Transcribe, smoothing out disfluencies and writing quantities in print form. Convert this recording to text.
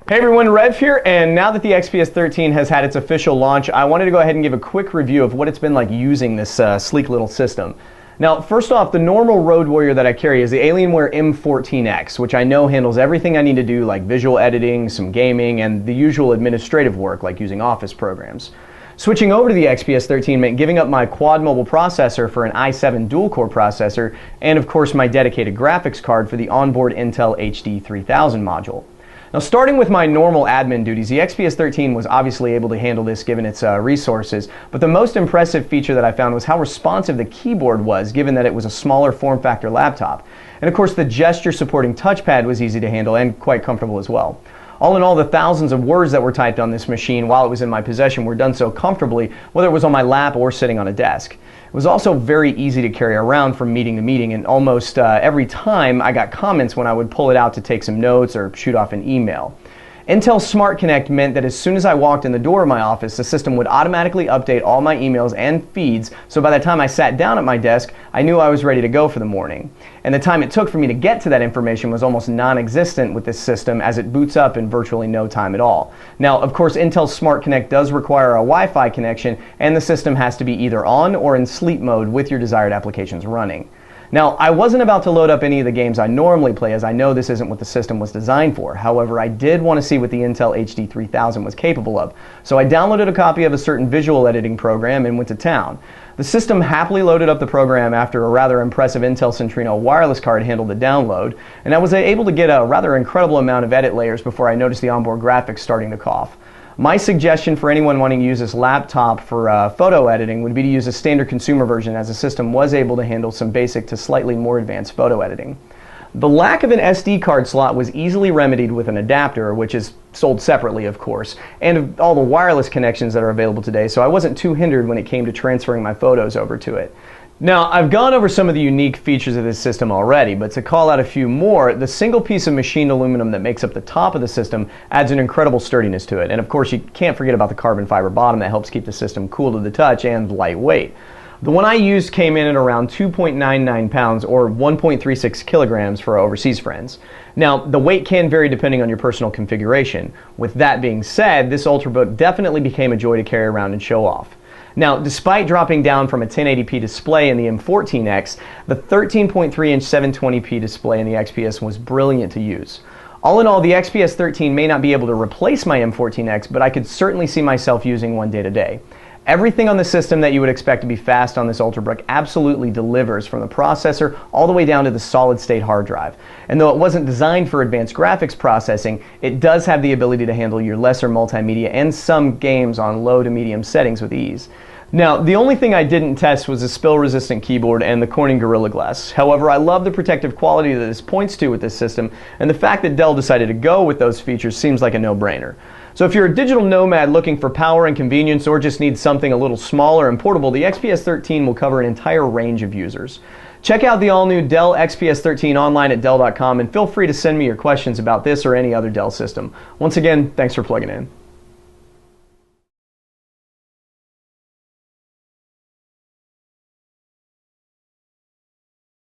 Hey everyone, Rev here, and now that the XPS 13 has had its official launch, I wanted to go ahead and give a quick review of what it's been like using this sleek little system. Now, first off, the normal road warrior that I carry is the Alienware M14X, which I know handles everything I need to do, like visual editing, some gaming, and the usual administrative work like using Office programs. Switching over to the XPS 13 meant giving up my quad mobile processor for an i7 dual-core processor, and of course my dedicated graphics card for the onboard Intel HD 3000 module. Now, starting with my normal admin duties, the XPS 13 was obviously able to handle this given its resources, but the most impressive feature that I found was how responsive the keyboard was, given that it was a smaller form factor laptop. And of course the gesture supporting touchpad was easy to handle and quite comfortable as well. All in all, the thousands of words that were typed on this machine while it was in my possession were done so comfortably, whether it was on my lap or sitting on a desk. It was also very easy to carry around from meeting to meeting, and almost every time I got comments when I would pull it out to take some notes or shoot off an email. Intel Smart Connect meant that as soon as I walked in the door of my office, the system would automatically update all my emails and feeds, so by the time I sat down at my desk, I knew I was ready to go for the morning. And the time it took for me to get to that information was almost non-existent with this system, as it boots up in virtually no time at all. Now, of course, Intel Smart Connect does require a Wi-Fi connection, and the system has to be either on or in sleep mode with your desired applications running. Now, I wasn't about to load up any of the games I normally play, as I know this isn't what the system was designed for. However, I did want to see what the Intel HD 3000 was capable of, so I downloaded a copy of a certain visual editing program and went to town. The system happily loaded up the program after a rather impressive Intel Centrino wireless card handled the download, and I was able to get a rather incredible amount of edit layers before I noticed the onboard graphics starting to cough. My suggestion for anyone wanting to use this laptop for photo editing would be to use a standard consumer version, as the system was able to handle some basic to slightly more advanced photo editing. The lack of an SD card slot was easily remedied with an adapter, which is sold separately of course, and all the wireless connections that are available today, so I wasn't too hindered when it came to transferring my photos over to it. Now, I've gone over some of the unique features of this system already, but to call out a few more, the single piece of machined aluminum that makes up the top of the system adds an incredible sturdiness to it. And of course, you can't forget about the carbon fiber bottom that helps keep the system cool to the touch and lightweight. The one I used came in at around 2.99 pounds or 1.36 kilograms for our overseas friends. Now, the weight can vary depending on your personal configuration. With that being said, this Ultrabook definitely became a joy to carry around and show off. Now, despite dropping down from a 1080p display in the M14X, the 13.3-inch 720p display in the XPS was brilliant to use. All in all, the XPS 13 may not be able to replace my M14X, but I could certainly see myself using one day to day. Everything on the system that you would expect to be fast on this Ultrabook absolutely delivers, from the processor all the way down to the solid-state hard drive. And though it wasn't designed for advanced graphics processing, it does have the ability to handle your lesser multimedia and some games on low to medium settings with ease. Now, the only thing I didn't test was the spill-resistant keyboard and the Corning Gorilla Glass. However, I love the protective quality that this points to with this system, and the fact that Dell decided to go with those features seems like a no-brainer. So if you're a digital nomad looking for power and convenience, or just need something a little smaller and portable, the XPS 13 will cover an entire range of users. Check out the all-new Dell XPS 13 online at Dell.com, and feel free to send me your questions about this or any other Dell system. Once again, thanks for plugging in.